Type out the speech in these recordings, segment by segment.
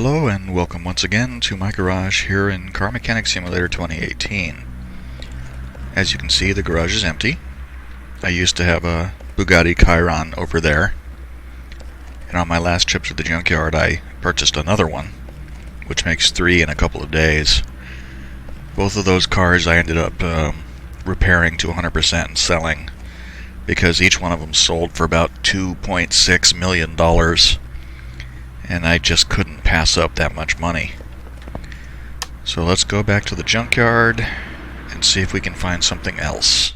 Hello and welcome once again to my garage here in Car Mechanic Simulator 2018. As you can see, the garage is empty. I used to have a Bugatti Chiron over there, and on my last trip to the junkyard I purchased another one, which makes 3 in a couple of days. Both of those cars I ended up repairing to 100% and selling, because each one of them sold for about $2.6 million. And I just couldn't pass up that much money. So let's go back to the junkyard and see if we can find something else.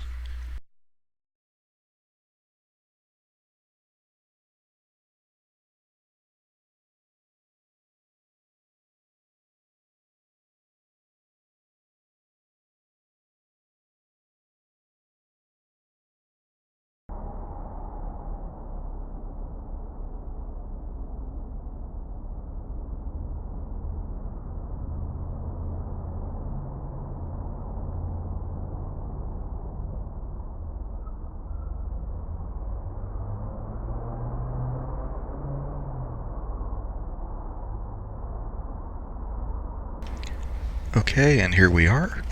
Okay, and here we are.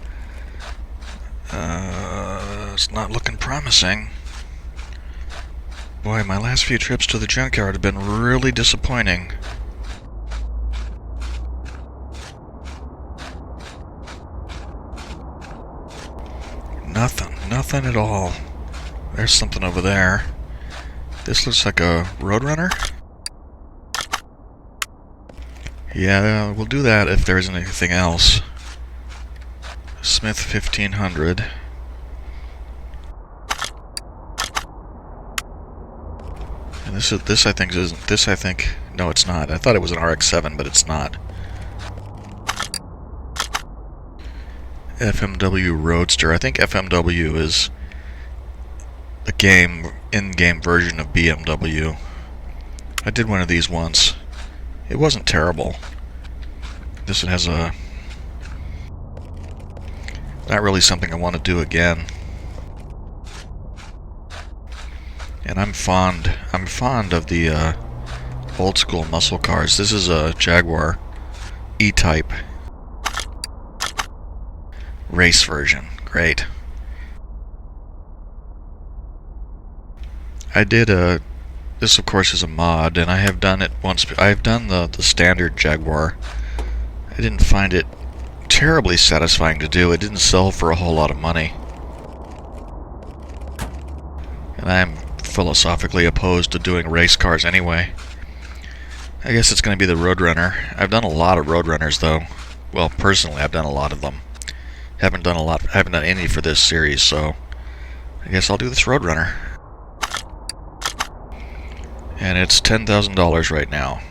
It's not looking promising. Boy, my last few trips to the junkyard have been really disappointing. Nothing at all. There's something over there. This looks like a Roadrunner. Yeah, we'll do that if there isn't anything else. Smith 1500. And this I think isn't. This I think, no, it's not. I thought it was an RX-7, but it's not. FMW Roadster. I think FMW is the in-game version of BMW. I did one of these once. It wasn't terrible. This one has a... not really something I want to do again. And I'm fond of the old school muscle cars. This is a Jaguar E-Type race version. Great. I did this of course is a mod, and I have done it once. I've done the standard Jaguar. I didn't find it terribly satisfying to do. It didn't sell for a whole lot of money. And I'm philosophically opposed to doing race cars anyway. I guess it's going to be the Roadrunner. I've done a lot of Roadrunners though. Well, personally I've done a lot of them. Haven't done any for this series, so I guess I'll do this Roadrunner. And it's $10,000 right now.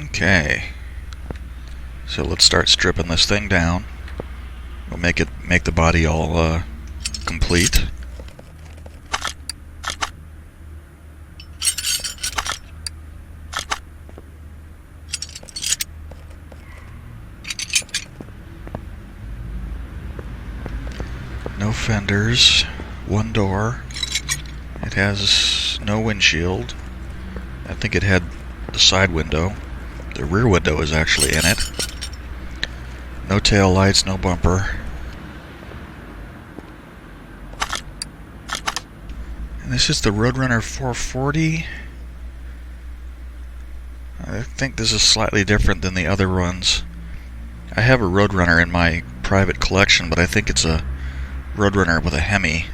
Okay, so let's start stripping this thing down. We'll make the body all complete. No fenders, one door. It has no windshield. I think it had the side window. The rear window is actually in it. No tail lights, no bumper. And this is the Roadrunner 440. I think this is slightly different than the other ones. I have a Roadrunner in my private collection, but I think it's a Roadrunner with a Hemi.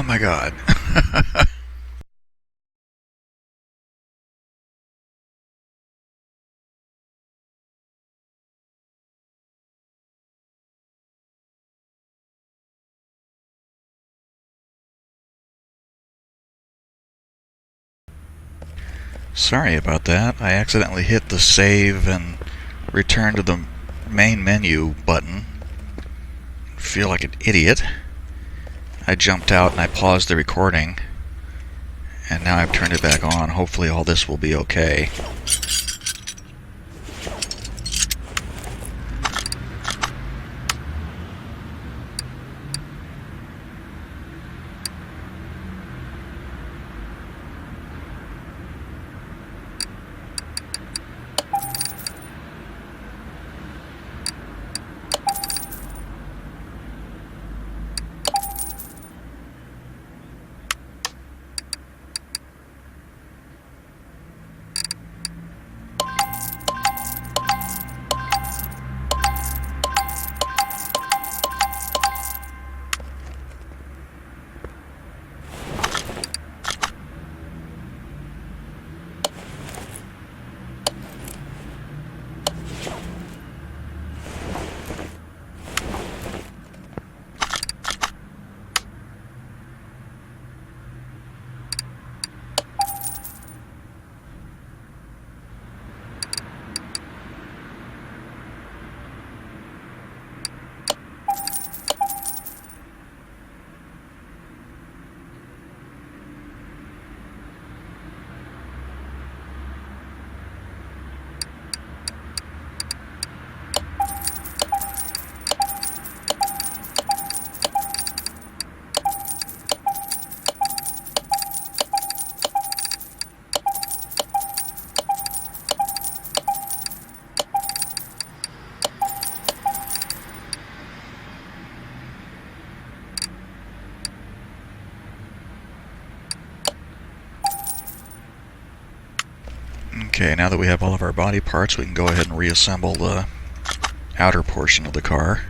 my god. Sorry about that. I accidentally hit the save and return to the main menu button. Feel like an idiot. I jumped out and I paused the recording, and now I've turned it back on. Hopefully all this will be okay. Okay, now that we have all of our body parts, we can go ahead and reassemble the outer portion of the car.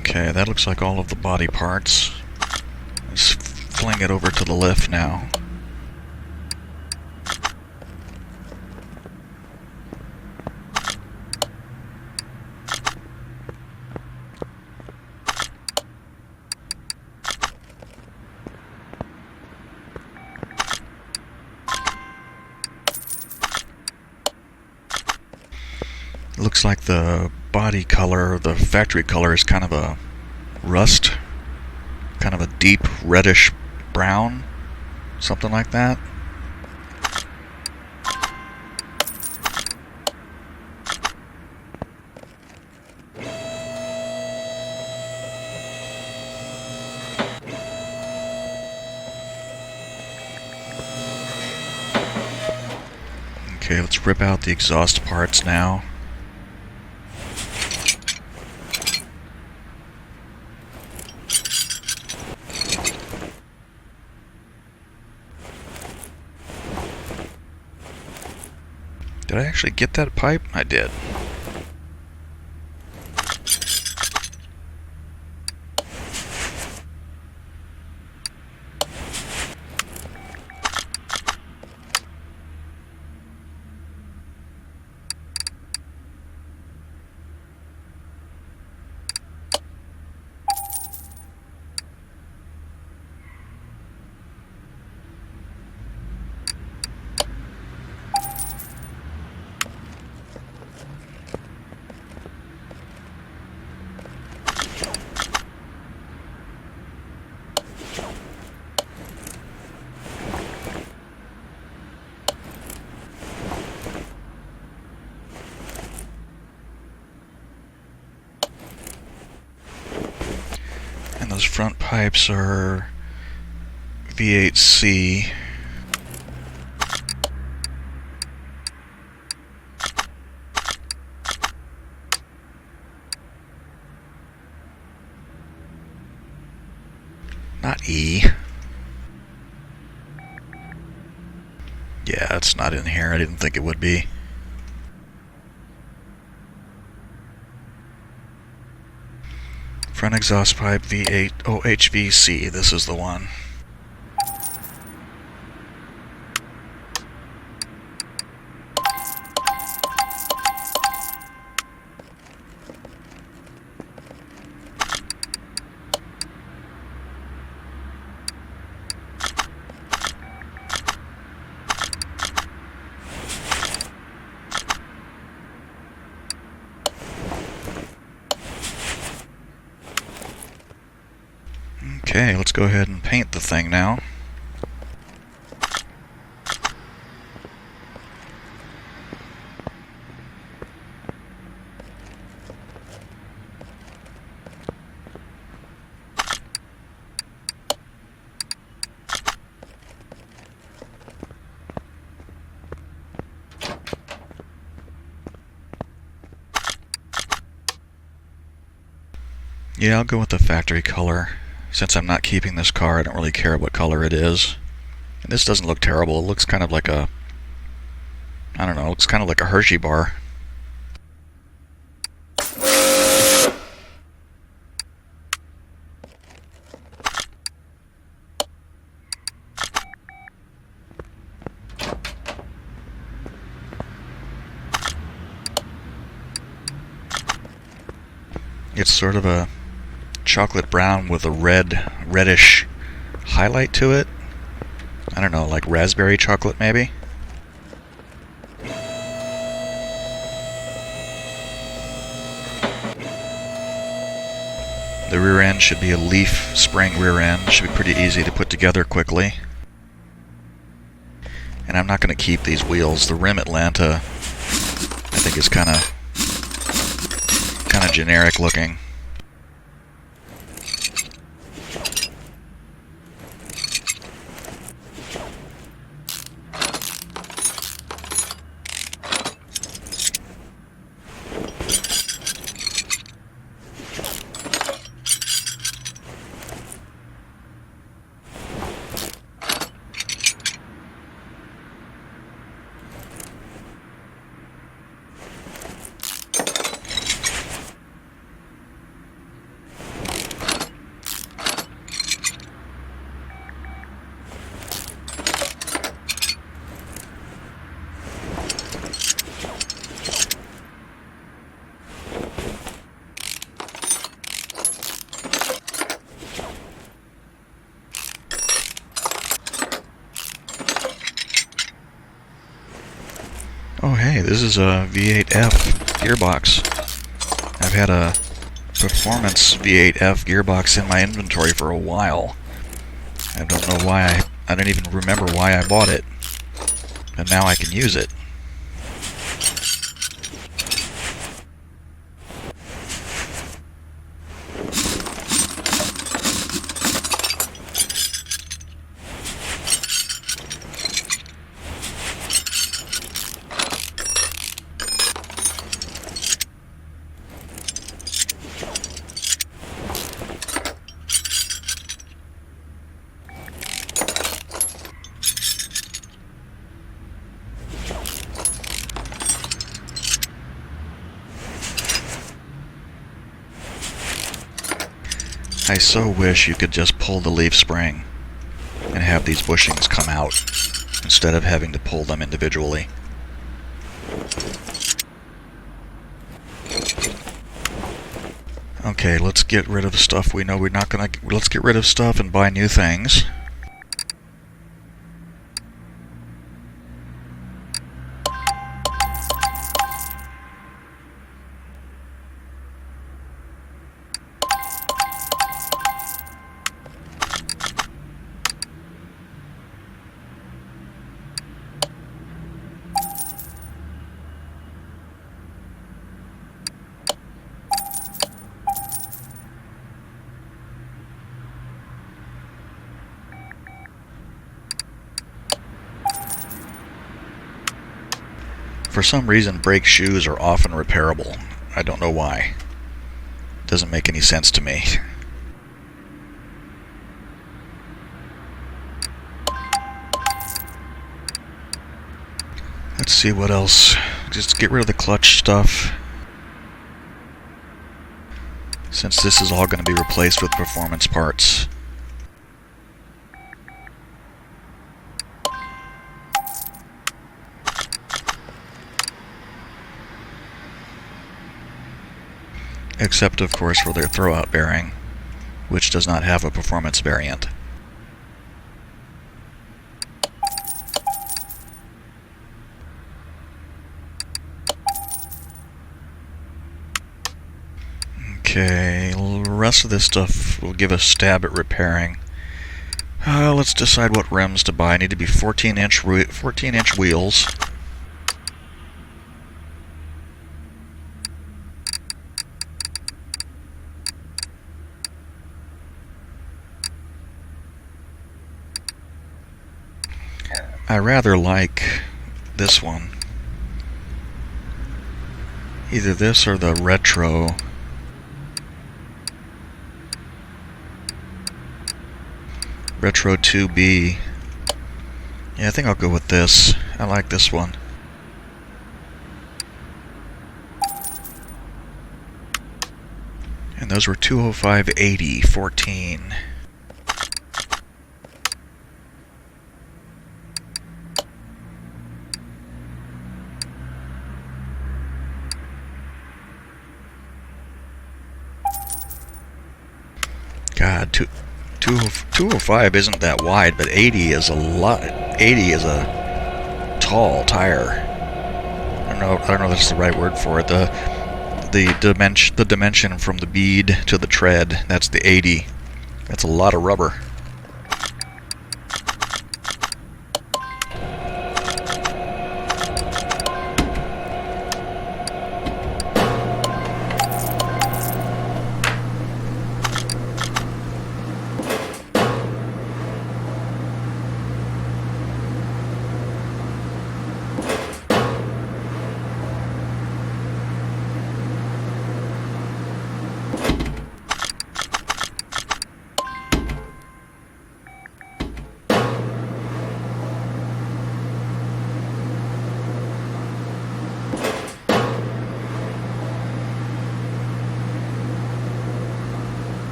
Okay, that looks like all of the body parts. Let's fling it over to the lift now. Looks like the body color, the factory color, is kind of a rust, kind of a deep reddish brown, something like that. Okay, let's rip out the exhaust parts now. Did I actually get that pipe? I did. Those front pipes are V8C. Not E. Yeah, it's not in here. I didn't think it would be. Front exhaust pipe V8 OHVC. This is the one. Okay, let's go ahead and paint the thing now. Yeah, I'll go with the factory color. Since I'm not keeping this car, I don't really care what color it is. And this doesn't look terrible. It looks kind of like a, I don't know, it looks kind of like a Hershey bar. It's sort of a chocolate brown with a reddish highlight to it. I don't know, like raspberry chocolate maybe? The rear end should be a leaf spring rear end. Should be pretty easy to put together quickly. And I'm not going to keep these wheels. The rim Atlanta, I think, is kind of generic looking. Oh hey, this is a V8F gearbox. I've had a performance V8F gearbox in my inventory for a while. I don't know why I don't even remember why I bought it. And now I can use it. I so wish you could just pull the leaf spring and have these bushings come out instead of having to pull them individually. Okay, let's get rid of the stuff we know we're not gonna... Let's get rid of stuff and buy new things. For some reason, brake shoes are often repairable. I don't know why. Doesn't make any sense to me. Let's see what else. Just get rid of the clutch stuff, since this is all going to be replaced with performance parts. Except, of course, for their throwout bearing, which does not have a performance variant. Okay, the rest of this stuff will give a stab at repairing. Let's decide what rims to buy. Need to be 14-inch wheels. I rather like this one. Either this or the Retro. Retro 2B. Yeah, I think I'll go with this. I like this one. And those were 205/80, 14. God, 205 isn't that wide, but 80 is a lot. 80 is a tall tire. I don't know if that's the right word for it. The dimension from the bead to the tread, that's the 80. That's a lot of rubber.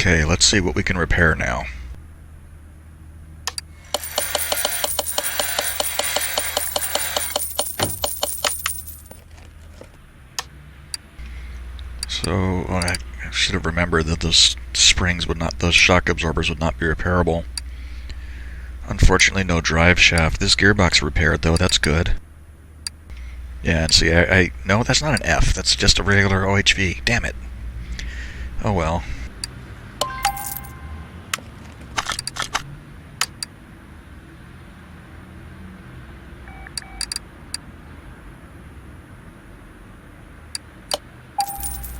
Okay, let's see what we can repair now. So, I should have remembered that those those shock absorbers would not be repairable. Unfortunately, no drive shaft. This gearbox repaired, though. That's good. Yeah, and see, no, that's not an F. That's just a regular OHV. Damn it. Oh well.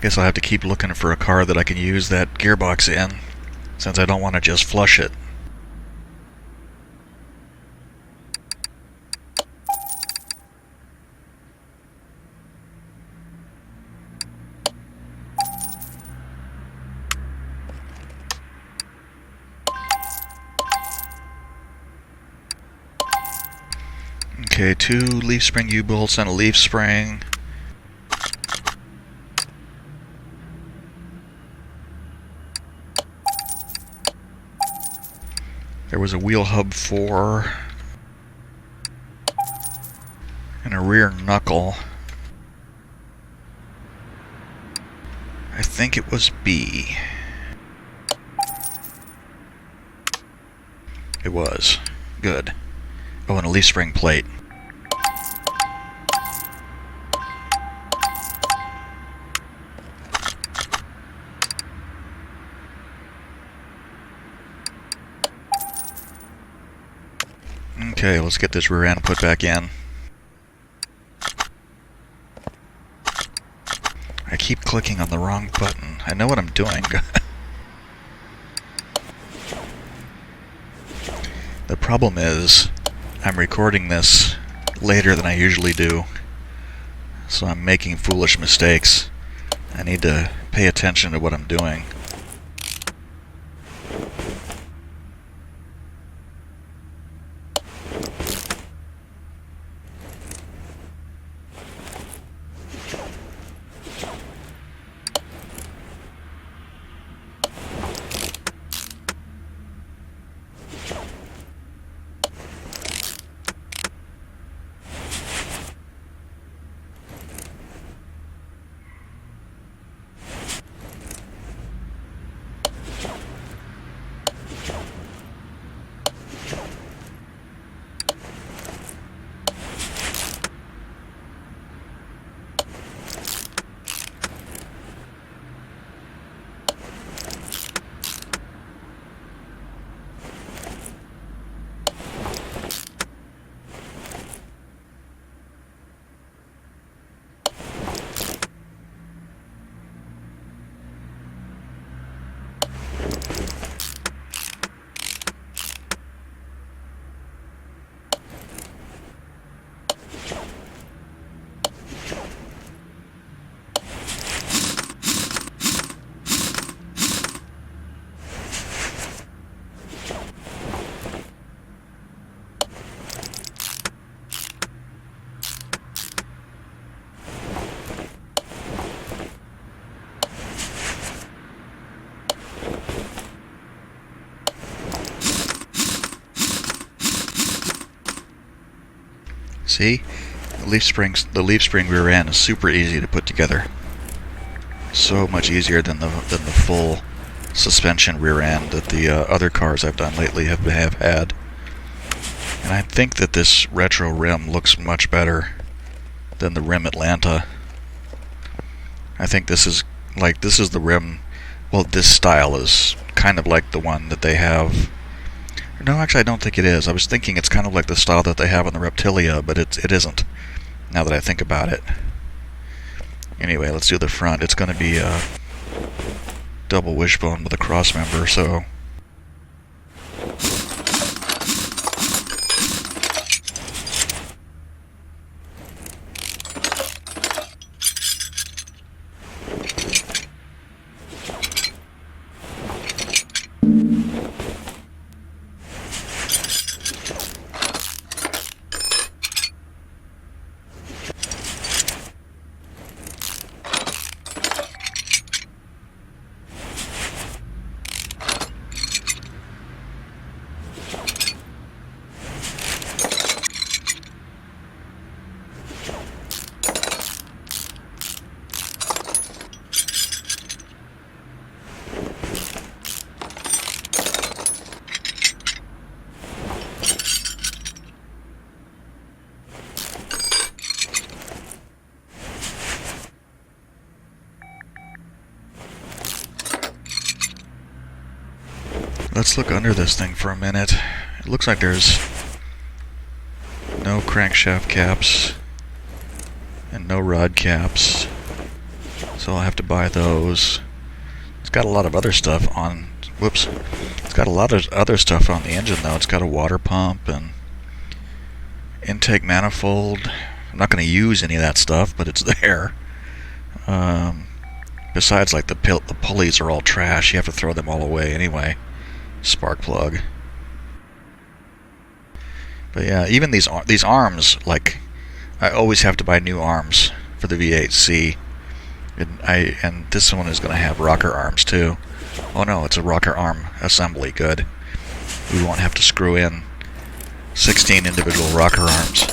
Guess I'll have to keep looking for a car that I can use that gearbox in, since I don't want to just flush it. Okay, 2 leaf spring U-bolts and a leaf spring. There was a wheel hub 4 and a rear knuckle. I think it was B. It was. Good. Oh, and a leaf spring plate. Okay, let's get this rear end put back in. I keep clicking on the wrong button. I know what I'm doing. The problem is, I'm recording this later than I usually do, so I'm making foolish mistakes. I need to pay attention to what I'm doing. See? The leaf spring rear end is super easy to put together. So much easier than the full suspension rear end that the other cars I've done lately have had. And I think that this retro rim looks much better than the rim Atlanta. I think this is the rim. Well, this style is kind of like the one that they have. No, actually, I don't think it is. I was thinking it's kind of like the style that they have on the Reptilia, but it isn't, now that I think about it. Anyway, let's do the front. It's going to be a double wishbone with a cross member, so... Let's look under this thing for a minute. It looks like there's no crankshaft caps and no rod caps, so I'll have to buy those. It's got a lot of other stuff on... Whoops. It's got a lot of other stuff on the engine, though. It's got a water pump and intake manifold. I'm not going to use any of that stuff, but it's there. Besides, like, the pulleys are all trash. You have to throw them all away anyway. Spark plug. But yeah, even these arms, like, I always have to buy new arms for the V8C. And this one is going to have rocker arms too. Oh no, it's a rocker arm assembly. Good. We won't have to screw in 16 individual rocker arms.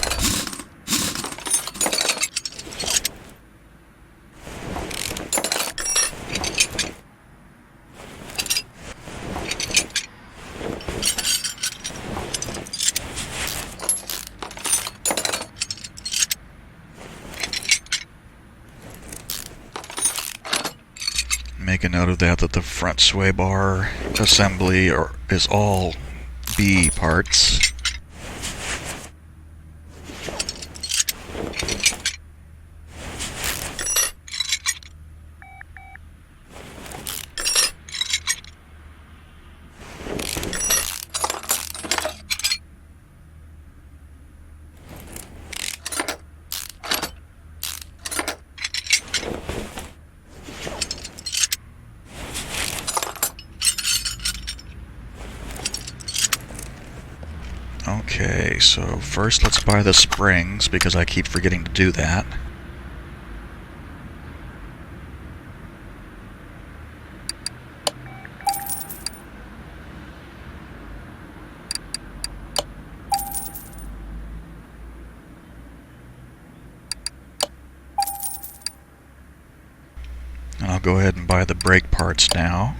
Make a note of that the front sway bar assembly is all B parts. so first let's buy the springs because I keep forgetting to do that. And I'll go ahead and buy the brake parts now.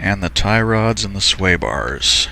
And the tie rods and the sway bars.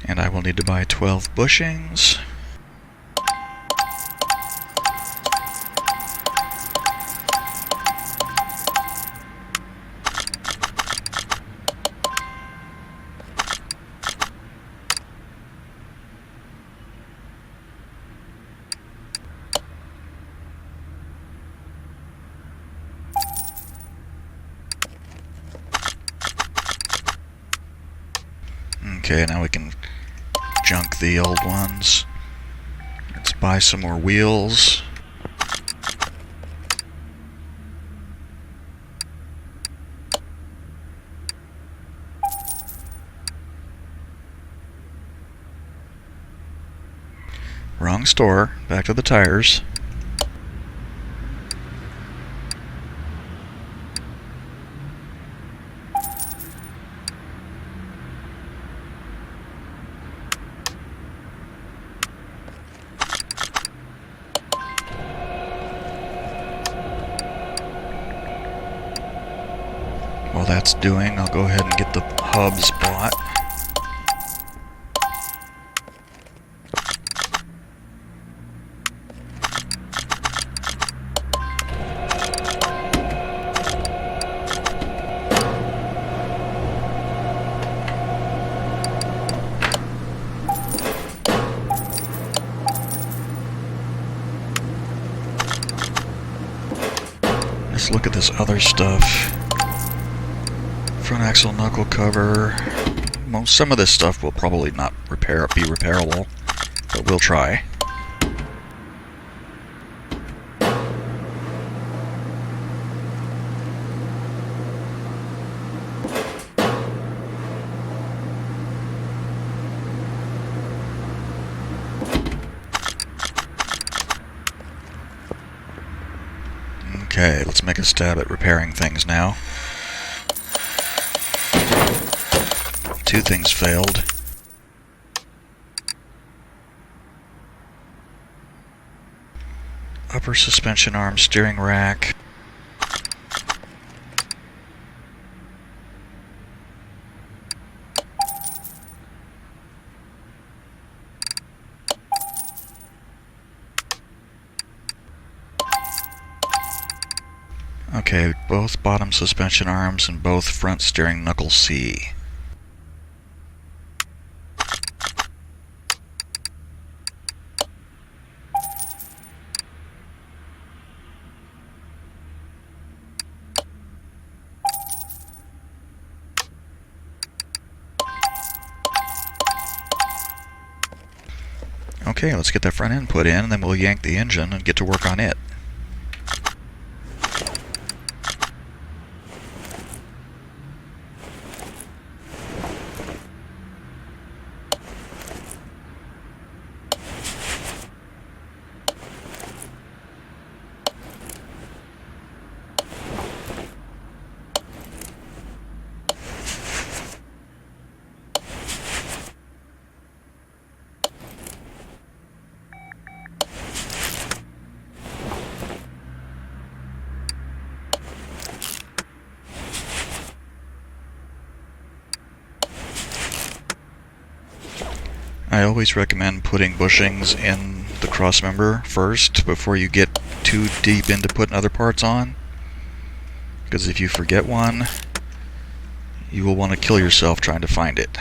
And I will need to buy 12 bushings. Okay, now we can junk the old ones. Let's buy some more wheels. Wrong store. Back to the tires. While that's doing, I'll go ahead and get the hubs bought. Let's look at this other stuff. Front axle knuckle cover. Some of this stuff will probably not be repairable, but we'll try. Okay, let's make a stab at repairing things now. Two things failed. Upper suspension arm steering rack. Okay, both bottom suspension arms and both front steering knuckle C. Okay, let's get that front end put in, and then we'll yank the engine and get to work on it. I always recommend putting bushings in the crossmember first before you get too deep into putting other parts on, because if you forget one, you will want to kill yourself trying to find it.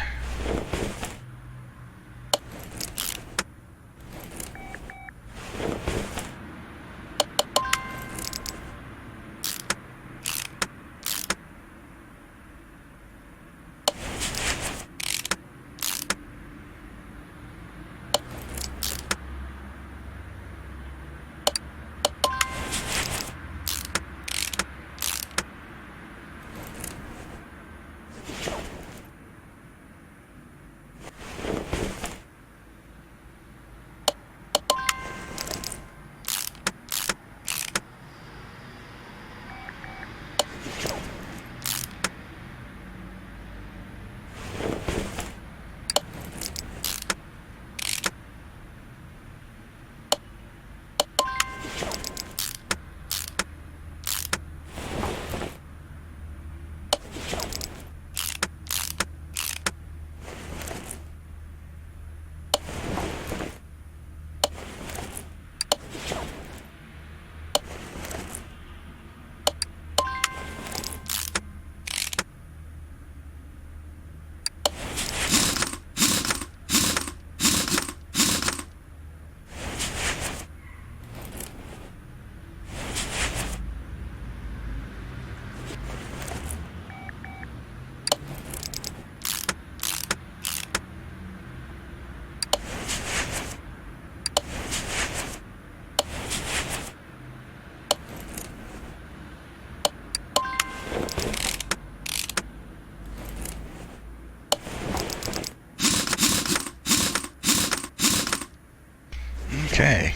Okay,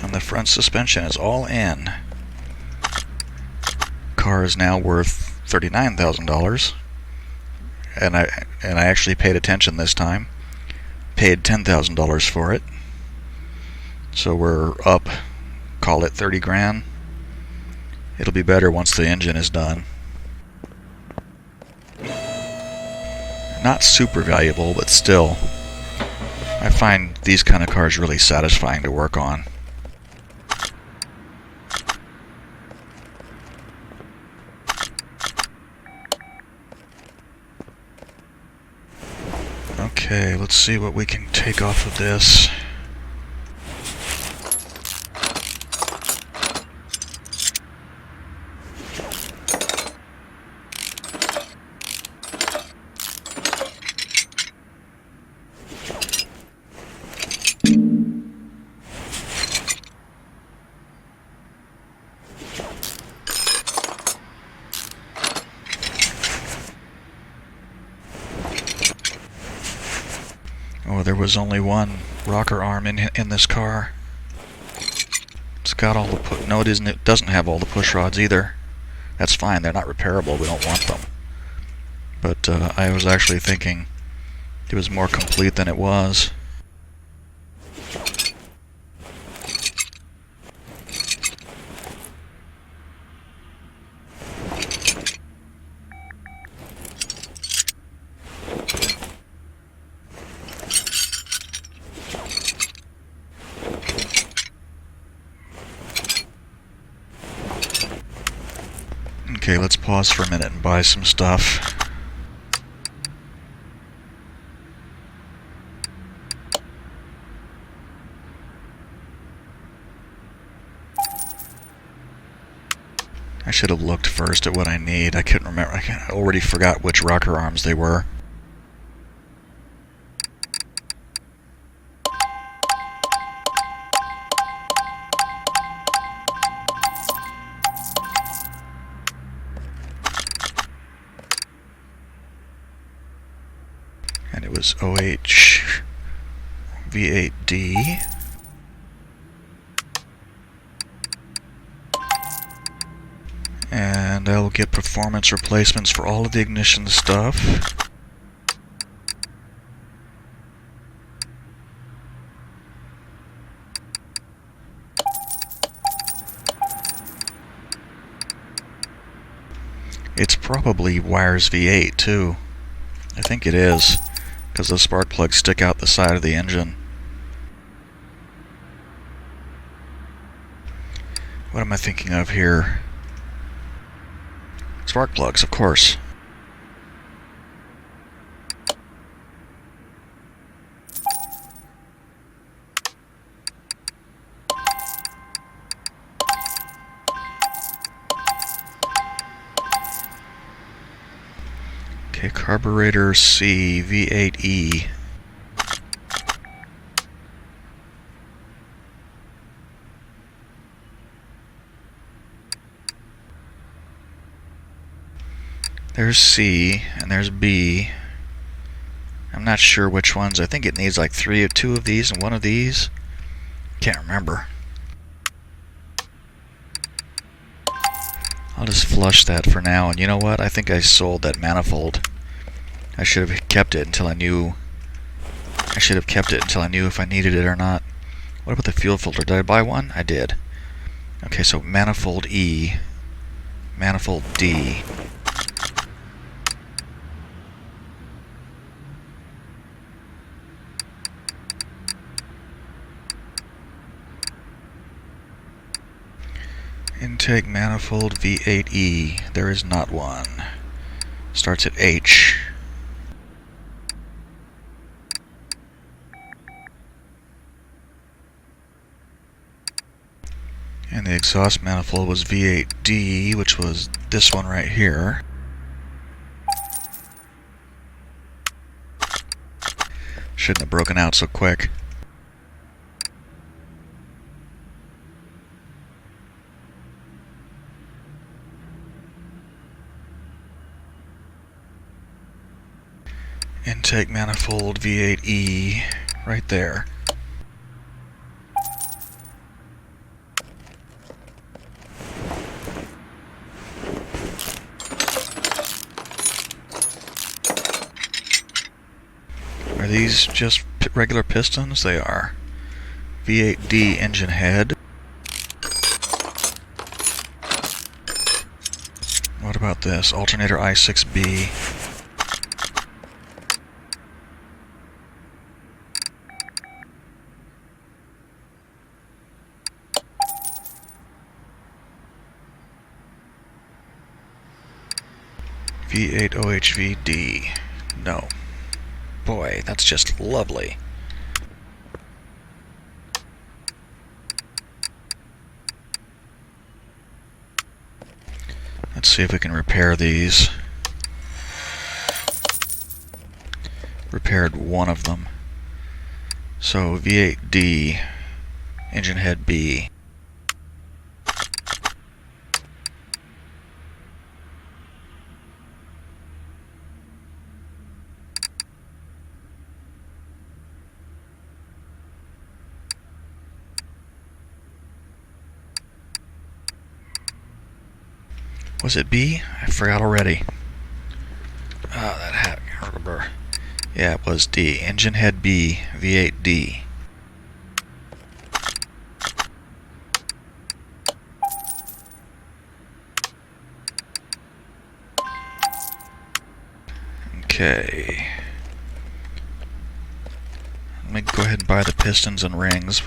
and the front suspension is all in. Car is now worth $39,000, and I actually paid attention this time. Paid $10,000 for it, so we're up, call it 30 grand. It'll be better once the engine is done. Not super valuable, but still. I find these kind of cars really satisfying to work on. Okay, let's see what we can take off of this. Oh, there was only one rocker arm in this car. It's got all the no, it isn't. It doesn't have all the push rods either. That's fine. They're not repairable. We don't want them. But I was actually thinking it was more complete than it was. Okay, let's pause for a minute and buy some stuff. I should have looked first at what I need. I couldn't remember. I already forgot which rocker arms they were. And it was OH V8D. And I'll get performance replacements for all of the ignition stuff. It's probably wires V8 too. I think it is, because the spark plugs stick out the side of the engine. What am I thinking of here? Spark plugs, of course. Okay, carburetor C, V8E. There's C, and there's B. I'm not sure which ones. I think it needs like two of these and one of these. Can't remember. I'll just flush that for now, and you know what? I think I sold that manifold. I should have kept it until I knew. I should have kept it until I knew if I needed it or not. What about the fuel filter? Did I buy one? I did. Okay, so manifold E, manifold D. Intake manifold V8E. There is not one. Starts at H. And the exhaust manifold was V8D, which was this one right here. Shouldn't have broken out so quick. Intake manifold V8E right there. Are these just regular pistons? They are. V8D engine head. What about this? Alternator I6B. V8 OHVD. No. Boy, that's just lovely. Let's see if we can repair these. Repaired one of them. So V8D, engine head B. Was it B? I forgot already. Ah, that hat. Yeah, it was D. Engine head B, V8D. Okay. Let me go ahead and buy the pistons and rings.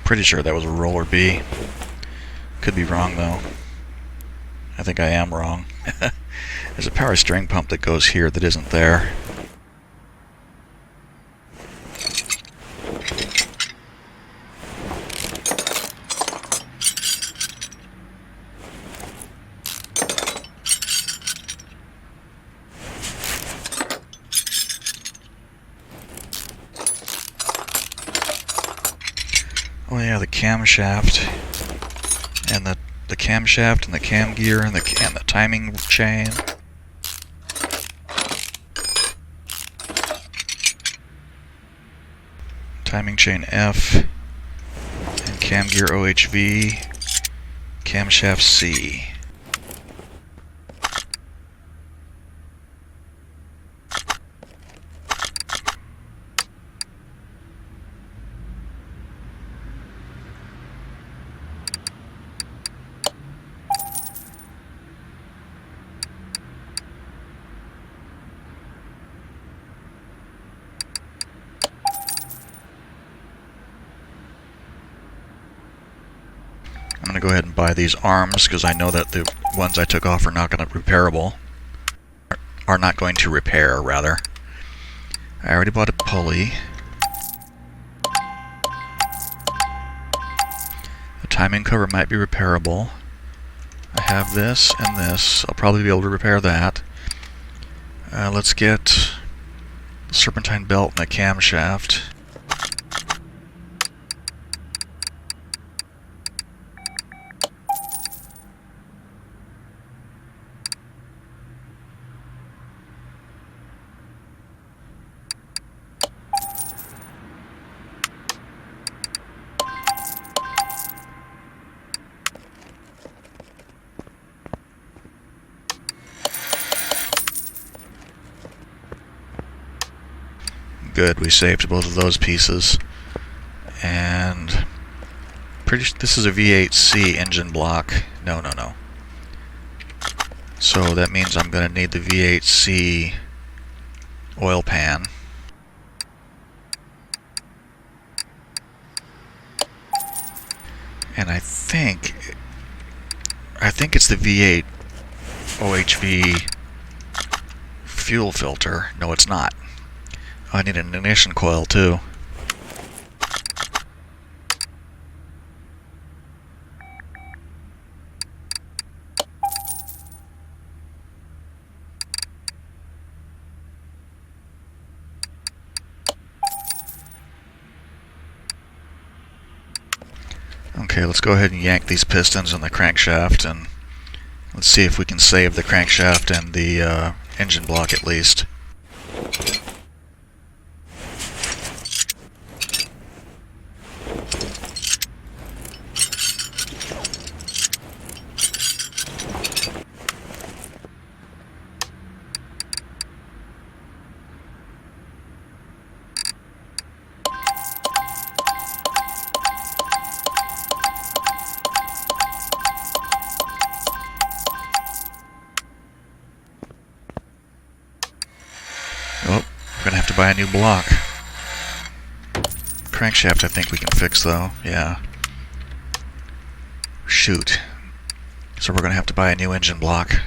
Pretty sure that was a roller B. Could be wrong though. I think I am wrong. There's a power steering pump that goes here that isn't there. Oh yeah, the camshaft and the camshaft and the cam gear and the timing chain. Timing chain F and cam gear OHV, camshaft C. I'm going to go ahead and buy these arms because I know that the ones I took off are not going to repairable. Are not going to repair, rather. I already bought a pulley. The timing cover might be repairable. I have this and this. I'll probably be able to repair that. Let's get the serpentine belt and the camshaft. Good, we saved both of those pieces. And this is a V8C engine block. No. So that means I'm going to need the V8C oil pan. And I think it's the V8 OHV fuel filter. No, it's not. I need an ignition coil too. Okay, let's go ahead and yank these pistons on the crankshaft, and let's see if we can save the crankshaft and the engine block at least. Oh, we're gonna have to buy a new block. Crankshaft I think we can fix though, yeah. Shoot. So we're gonna have to buy a new engine block.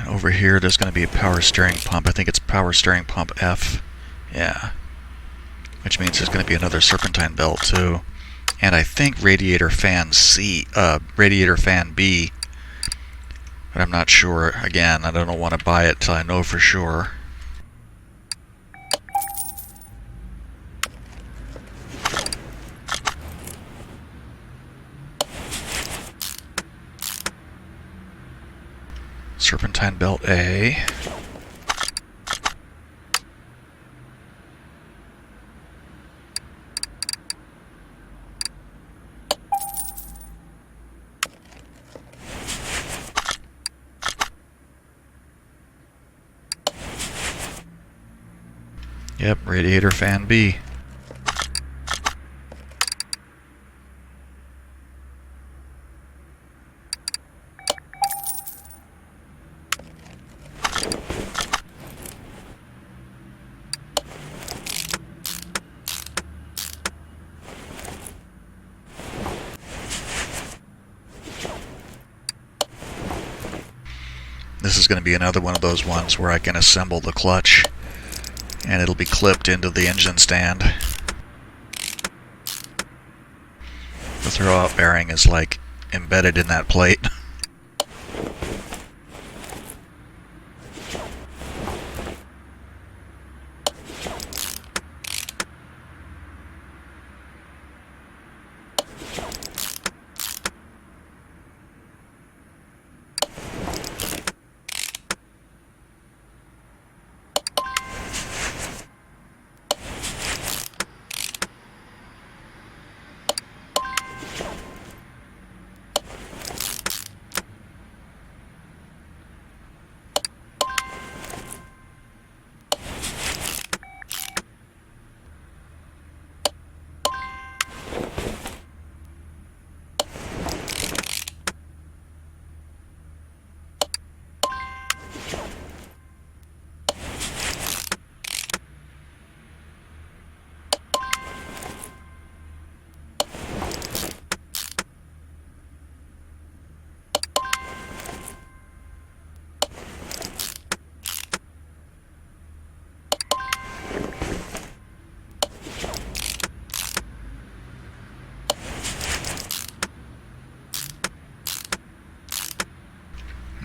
Over here, there's going to be a power steering pump. I think it's power steering pump F. Yeah. Which means there's going to be another serpentine belt too. And I think radiator fan radiator fan B. But I'm not sure. Again, I don't want to buy it till I know for sure. Serpentine belt A. Yep, radiator fan B. This is going to be another one of those ones where I can assemble the clutch and it'll be clipped into the engine stand. The throwout bearing is like embedded in that plate.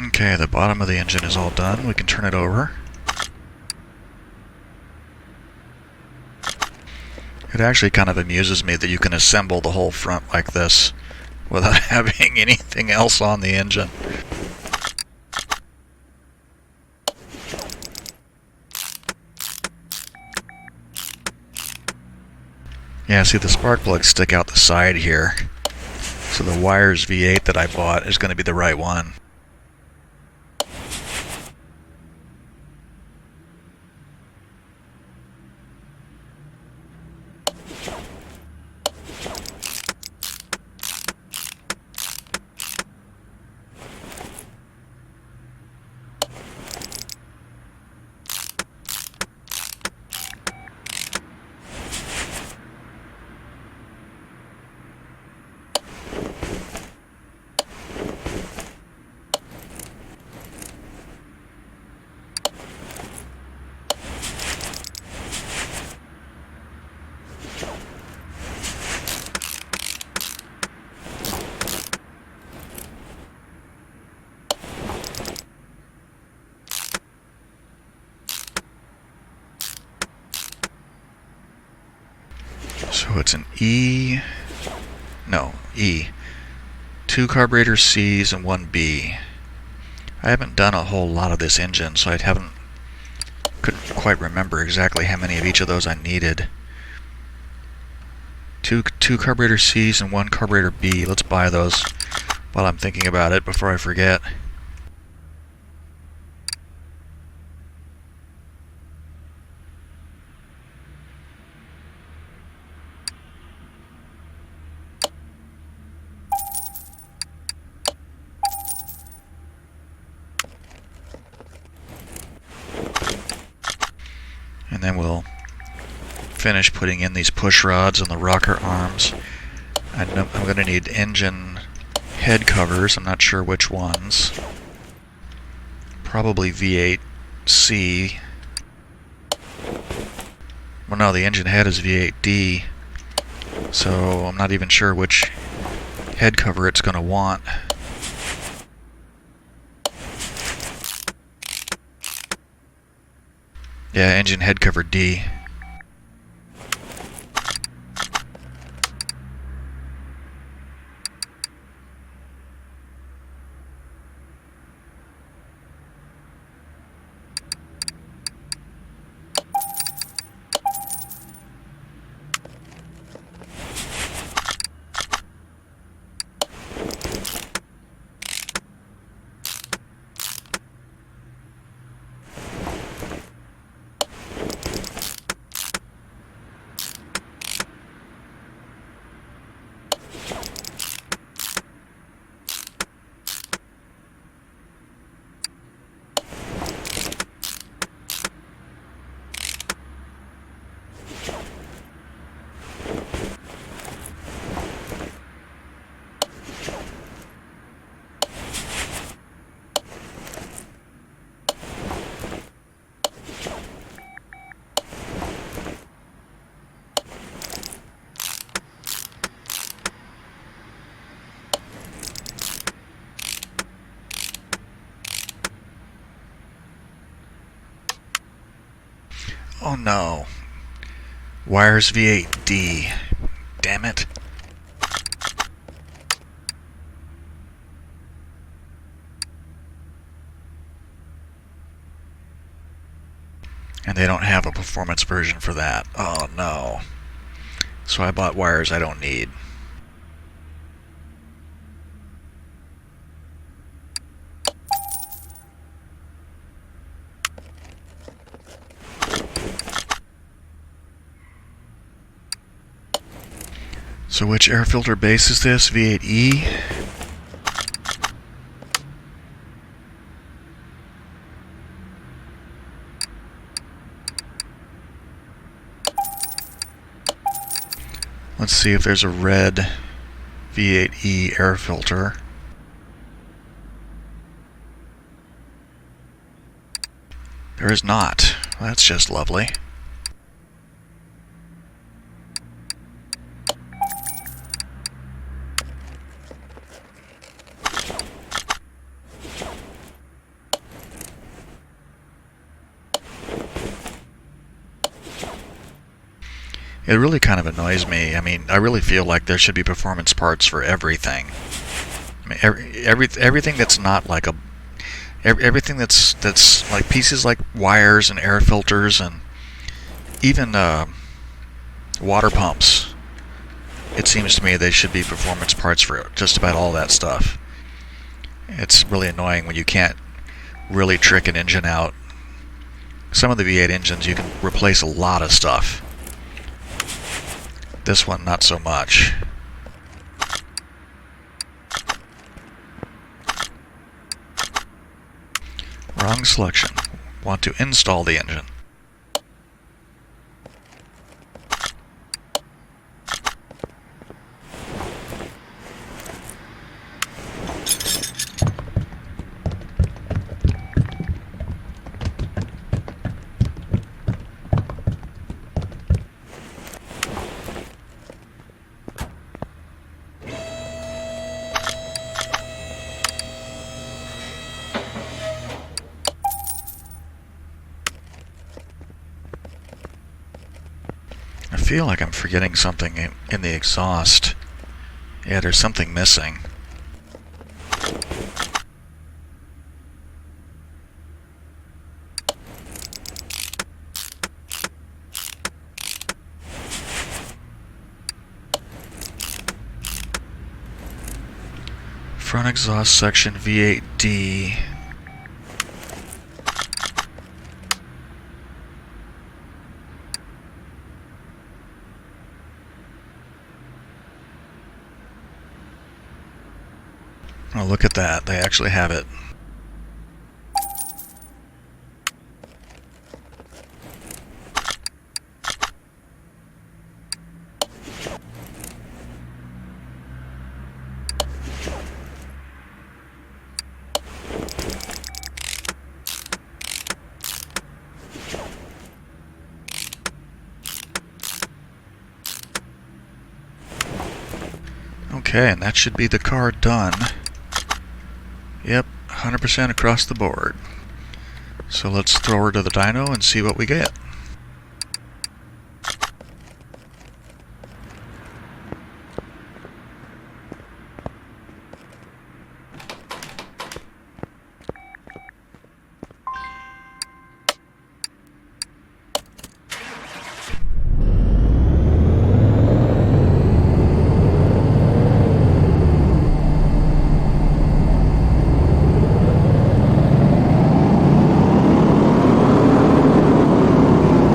Okay, the bottom of the engine is all done. We can turn it over. It actually kind of amuses me that you can assemble the whole front like this without having anything else on the engine. Yeah, see the spark plugs stick out the side here. So the Wires V8 that I bought is going to be the right one. So it's an E. 2 carburetor C's and 1 B. I haven't done a whole lot of this engine, so couldn't quite remember exactly how many of each of those I needed. Two carburetor C's and 1 carburetor B. Let's buy those while I'm thinking about it before I forget. And then we'll finish putting in these push rods and the rocker arms. I'm going to need engine head covers. I'm not sure which ones. Probably V8C. Well, no, the engine head is V8D. So I'm not even sure which head cover it's going to want. Yeah, engine head cover D. Oh no. Wires V8D. Damn it. And they don't have a performance version for that. Oh no. So I bought wires I don't need. So which air filter base is this? V8E? Let's see if there's a red V8E air filter. There is not. That's just lovely. It really kind of annoys me. I mean, I really feel like there should be performance parts for everything. I mean, everything that's not like a everything that's like pieces like wires and air filters and even water pumps. It seems to me they should be performance parts for just about all that stuff. It's really annoying when you can't really trick an engine out. Some of the V8 engines you can replace a lot of stuff. This one, not so much. Wrong selection. Want to install the engine. I feel like I'm forgetting something in the exhaust. Yeah, there's something missing. Front exhaust section V8D. Oh, look at that. They actually have it. Okay, and that should be the car done. Yep, 100% across the board. So let's throw her to the dyno and see what we get.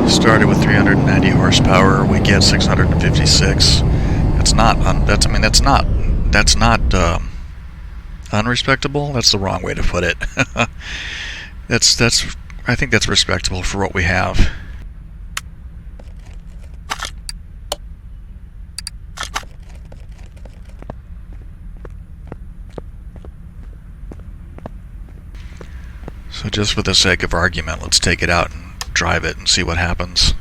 Started with 390 horsepower. We get 656. That's not. That's not unrespectable. That's the wrong way to put it. that's. I think that's respectable for what we have. So just for the sake of argument, let's take it out and drive it and see what happens.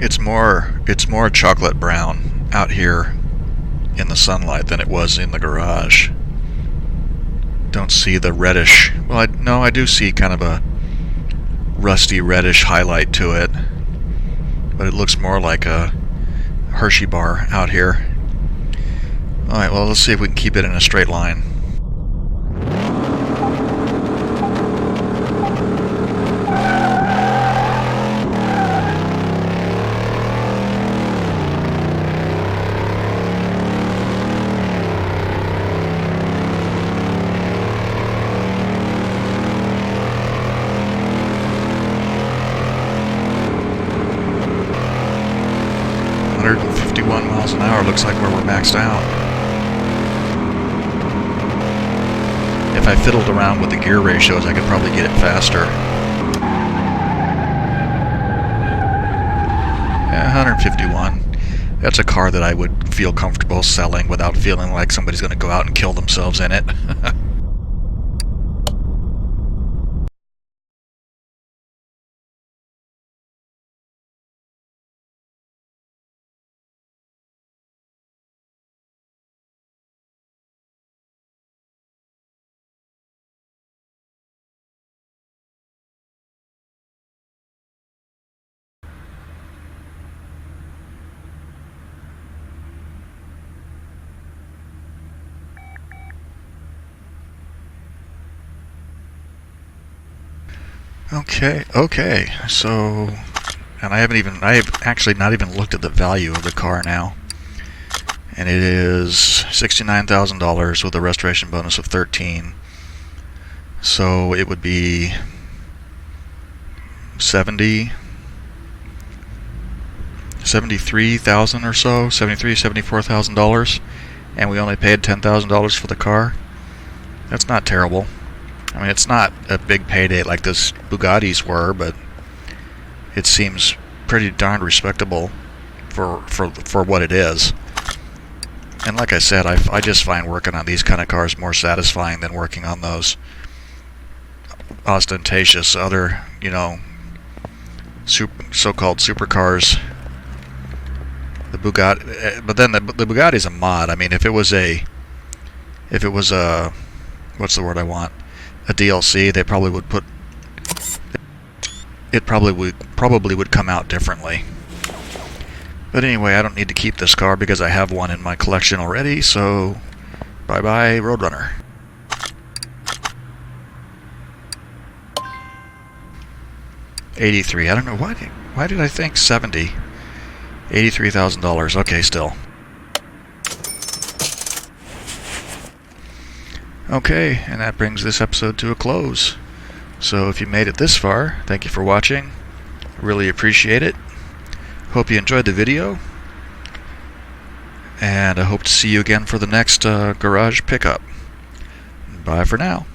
It's more chocolate brown out here in the sunlight than it was in the garage. Don't see the reddish. Well, no, I do see kind of a rusty reddish highlight to it, but it looks more like a Hershey bar out here. Alright, well, let's see if we can keep it in a straight line. Miles an hour looks like where we're maxed out. If I fiddled around with the gear ratios, I could probably get it faster. Yeah, 151. That's a car that I would feel comfortable selling without feeling like somebody's going to go out and kill themselves in it. Okay, so, and I have actually not even looked at the value of the car now. And it is $69,000 with a restoration bonus of 13. So it would be 73,000 or so, $74,000, and we only paid $10,000 for the car. That's not terrible. I mean, it's not a big payday like those Bugattis were, but it seems pretty darn respectable for what it is. And like I said, I just find working on these kind of cars more satisfying than working on those ostentatious other, you know, so-called supercars. The Bugatti, but then the Bugatti's a mod. I mean, if it was a, what's the word I want? A DLC, they probably would put, it probably would come out differently. But anyway, I don't need to keep this car because I have one in my collection already, so bye-bye Roadrunner. $83. I don't know why did I think 70? $83,000. Okay, still. Okay, and that brings this episode to a close. So if you made it this far, thank you for watching. Really appreciate it. Hope you enjoyed the video. And I hope to see you again for the next garage pickup. Bye for now.